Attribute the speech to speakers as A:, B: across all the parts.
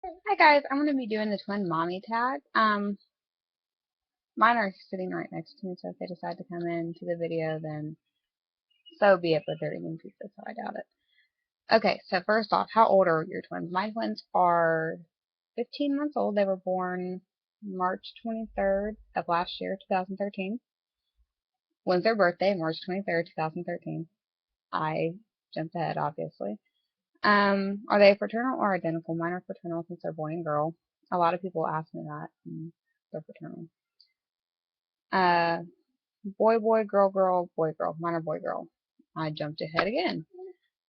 A: Hi guys, I'm gonna be doing the twin mommy tag. Mine are sitting right next to me, so if they decide to come into the video, then so be it. But they're eating pizza, so I doubt it. Okay, so first off, how old are your twins? My twins are 15 months old. They were born March 23rd of last year, 2013. When's their birthday? March 23rd, 2013. I jumped ahead, obviously. Are they fraternal or identical? Mine are fraternal since they're boy and girl. A lot of people ask me that. And they're fraternal. Uh, boy, boy, girl, girl, boy, girl. Mine are boy, girl. I jumped ahead again.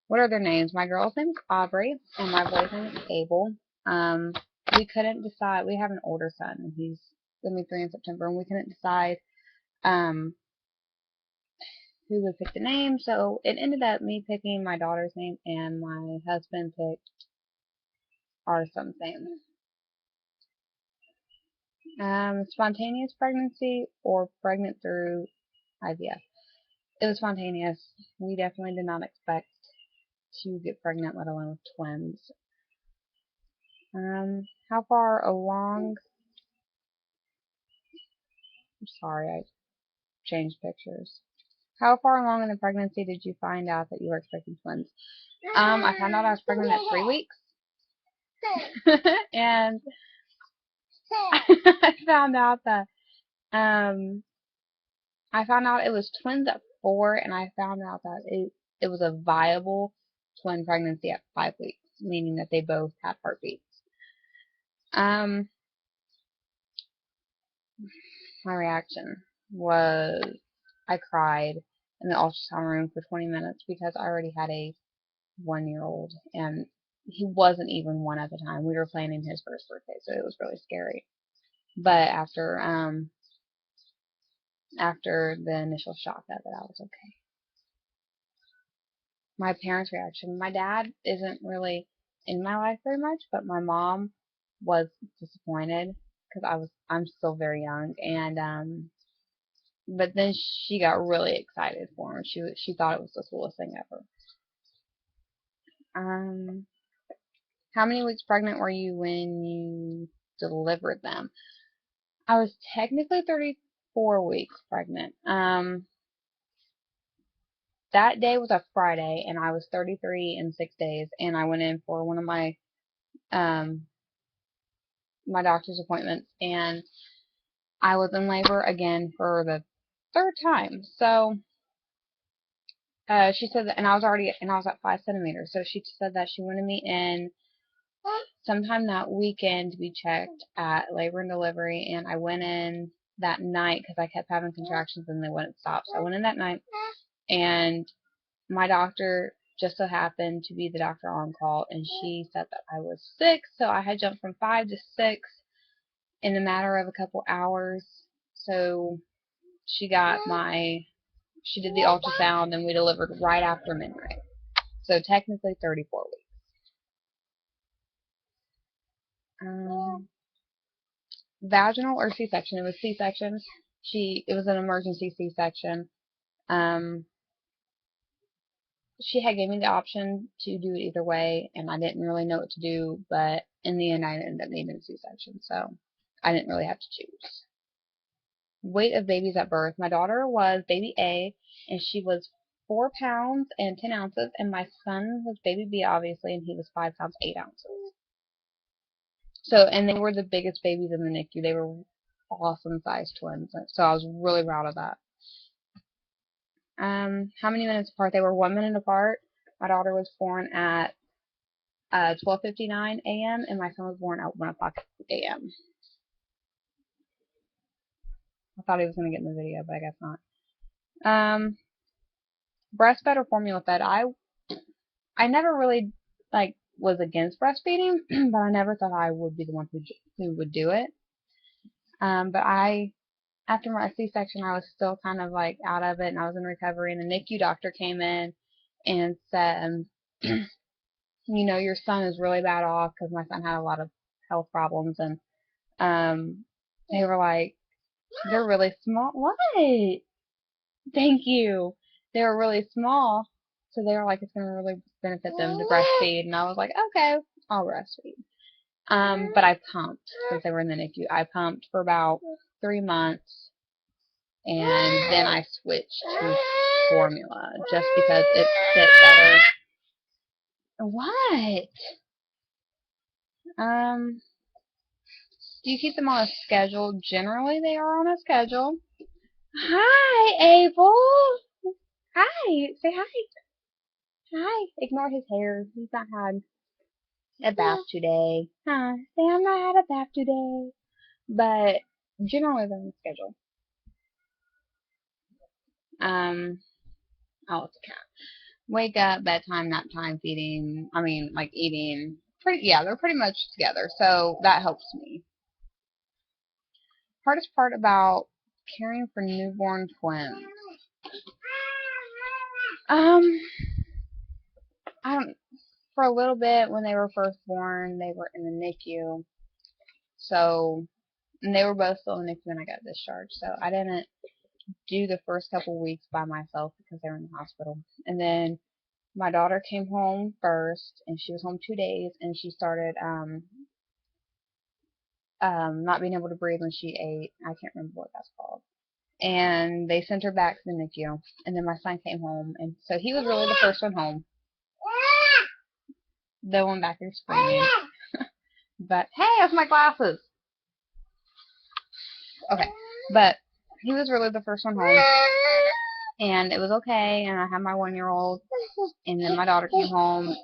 A: What are their names? My girl's name is Aubrey, and my boy's name is Abel. Um, we couldn't decide. We have an older son, and he's gonna be 3 in September, and we couldn't decide um who would pick the name. So it ended up me picking my daughter's name, and my husband picked our son's name. Spontaneous pregnancy or pregnant through IVF. It was spontaneous. We definitely did not expect to get pregnant, let alone with twins. How far along? I'm sorry, I changed pictures. How far along in the pregnancy did you find out that you were expecting twins? I found out I was pregnant at 3 weeks, and I found out that I found out it was twins at 4, and I found out that it was a viable twin pregnancy at 5 weeks, meaning that they both had heartbeats. Um, my reaction was I cried in the ultrasound room for 20 minutes because I already had a 1-year-old and he wasn't even one at the time. We were planning his first birthday, so it was really scary. But after the initial shock of it, I was okay. My parents' reaction. My dad isn't really in my life very much, but my mom was disappointed because I'm still very young, and but then she got really excited for him. She thought it was the coolest thing ever. Um, how many weeks pregnant were you when you delivered them? I was technically 34 weeks pregnant. That day was a Friday, and I was 33 in 6 days, and I went in for one of um my doctor's appointments, and I was in labor again for the third time. So she said that, and I was at 5 centimeters. So she said that she wanted me in sometime that weekend to be checked at labor and delivery, and I went in that night because I kept having contractions and they wouldn't stop. So I went in that night, and my doctor just so happened to be the doctor on call, and she said that I was 6, so I had jumped from 5 to 6 in a matter of a couple hours. So she did the ultrasound, and we delivered right after midnight. So technically 34 weeks. Vaginal or C-section? It was C-section. It was an emergency C-section. Um, she had gave me the option to do it either way, and I didn't really know what to do, but in the end I ended up needing a C-section, so I didn't really have to choose. Weight of babies at birth. My daughter was baby A, and she was 4 pounds and 10 ounces, and my son was baby B, obviously, and he was 5 pounds 8 ounces. So, and they were the biggest babies in the NICU. They were awesome sized twins, so I was really proud of that. How many minutes apart? They were 1 minute apart. My daughter was born at 12:59 a.m. and my son was born at 1 o'clock a.m. I thought he was going to get in the video, but I guess not. Breastfed or formula fed? I never really was against breastfeeding, but I never thought I would be the one who would do it. But after my C-section, I was still kind of out of it, and I was in recovery. And the NICU doctor came in and said, your son is really bad off because my son had a lot of health problems, and they were like, they're really small. What? Thank you. They were really small, so they were like, it's gonna really benefit them to breastfeed, and I was like, okay, I'll breastfeed. But I pumped since they were in the NICU. I pumped for about 3 months, and then I switched to formula just because it fit better. What? Do you keep them on a schedule? Generally, they are on a schedule. Hi, Abel. Hi. Say hi. Hi. Ignore his hair. He's not had a bath today. Huh. Say I'm not had a bath today. But generally, they're on a schedule. Oh, it's a cat. Wake up, bedtime, nap time, feeding. I mean, like eating. Yeah, they're pretty much together. So that helps me. Hardest part about caring for newborn twins. I don't. For a little bit when they were first born, they were in the NICU. So, and they were both still in the NICU when I got discharged. So I didn't do the first couple weeks by myself because they were in the hospital. And then my daughter came home first, and she was home 2 days, and she started not being able to breathe when she ate. I can't remember what that's called. And they sent her back to the NICU. And then my son came home, and so he was really the first one home. The one back there screaming. But hey, that's my glasses. Okay, but he was really the first one home, and it was okay. And I had my 1-year-old, and then my daughter came home,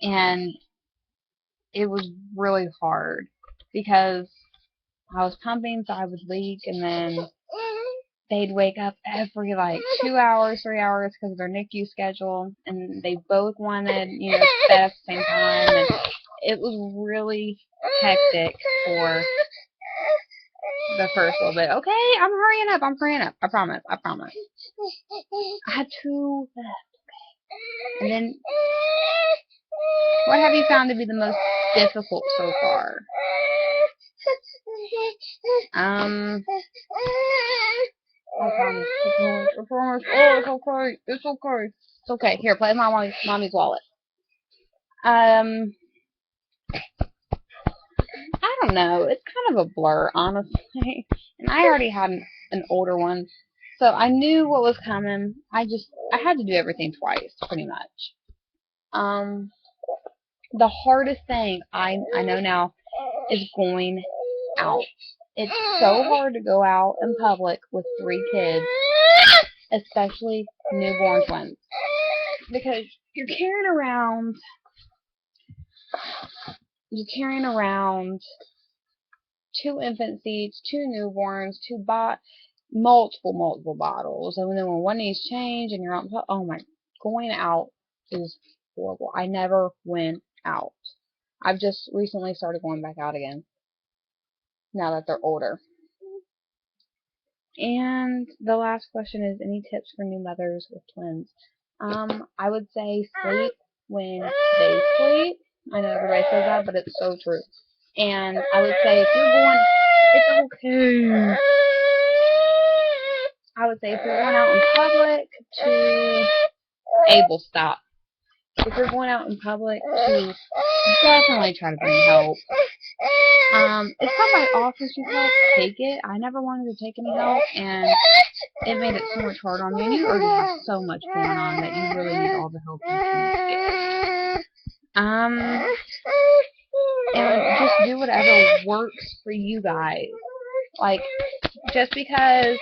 A: and it was really hard because I was pumping, so I would leak, and then they'd wake up every like 2 hours, 3 hours because of their NICU schedule, and they both wanted, fed at the same time, and it was really hectic for the first little bit. Okay, I'm hurrying up. I promise. I had 2 left. And then, what have you found to be the most difficult so far? I promise. I promise. Oh, it's okay. It's okay. It's okay. Here, play with my mommy's wallet. I don't know. It's kind of a blur, honestly. And I already had an older one, so I knew what was coming. I had to do everything twice, pretty much. The hardest thing I know now is going out. It's so hard to go out in public with 3 kids, especially newborn twins, because you're carrying around 2 infant seats, 2 newborns, multiple bottles, and then when one needs change and you're out, oh my, going out is horrible. I never went out. I've just recently started going back out again, now that they're older. And the last question is, any tips for new mothers with twins? I would say sleep when they sleep. I know everybody says that, but it's so true. And I would say it's okay. I would say if you're going out in public Abel, stop. If you're going out in public, to definitely try to bring help. If somebody offers you help, take it. I never wanted to take any help, and it made it so much harder on me. And you already have so much going on that you really need all the help you can get. And just do whatever works for you guys. Like, just because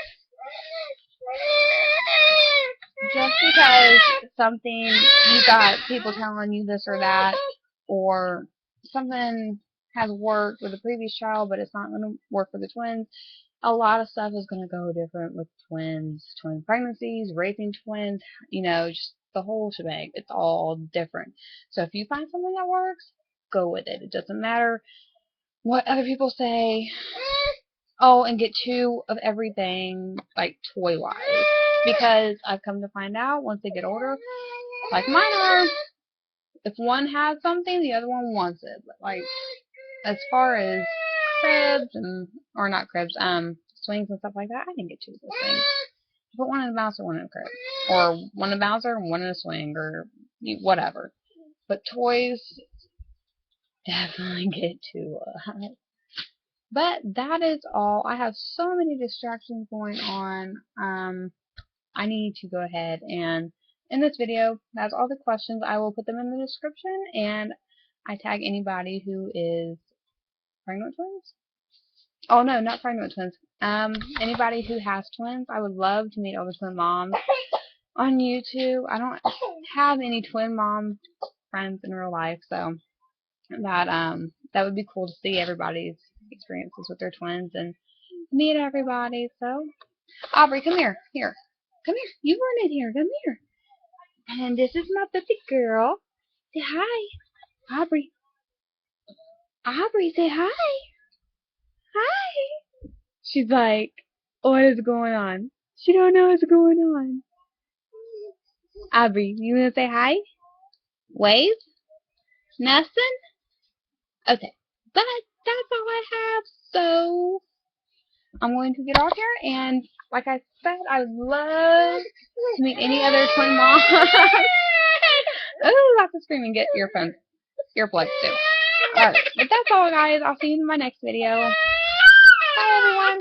A: something, you got people telling you this or that, or something has worked with the previous child, but it's not going to work for the twins. A lot of stuff is going to go different with twins, twin pregnancies, raping twins, just the whole shebang. It's all different. So if you find something that works, go with it. It doesn't matter what other people say. Oh, and get 2 of everything, like toy-wise. Because I've come to find out, once they get older, like mine are, if one has something, the other one wants it. But like, as far as cribs or not cribs, swings and stuff like that, I can get 2 of those things. Put one in a bouncer, one in a crib. Or one in a bouncer, one in a swing, or whatever. But toys, definitely get too loud. But that is all. I have so many distractions going on. I need to go ahead and in this video, that's all the questions. I will put them in the description, and I tag anybody who is pregnant twins. Oh no, not pregnant twins. Anybody who has twins. I would love to meet all the twin moms on YouTube. I don't have any twin mom friends in real life, so that would be cool to see everybody's experiences with their twins and meet everybody. So Aubrey, come here. Here. Come here. You run in here. Come here. And this is my baby girl. Say hi. Aubrey. Aubrey, say hi. Hi. She's like, what is going on? She don't know what's going on. Aubrey, you want to say hi? Wave? Nothing? Okay. But that's all I have. So I'm going to get off here, and like I said, I would love to meet any other twin moms. Oh, lots of screaming. Get earphones, earplugs too. Alright, but that's all, guys. I'll see you in my next video. Bye, everyone.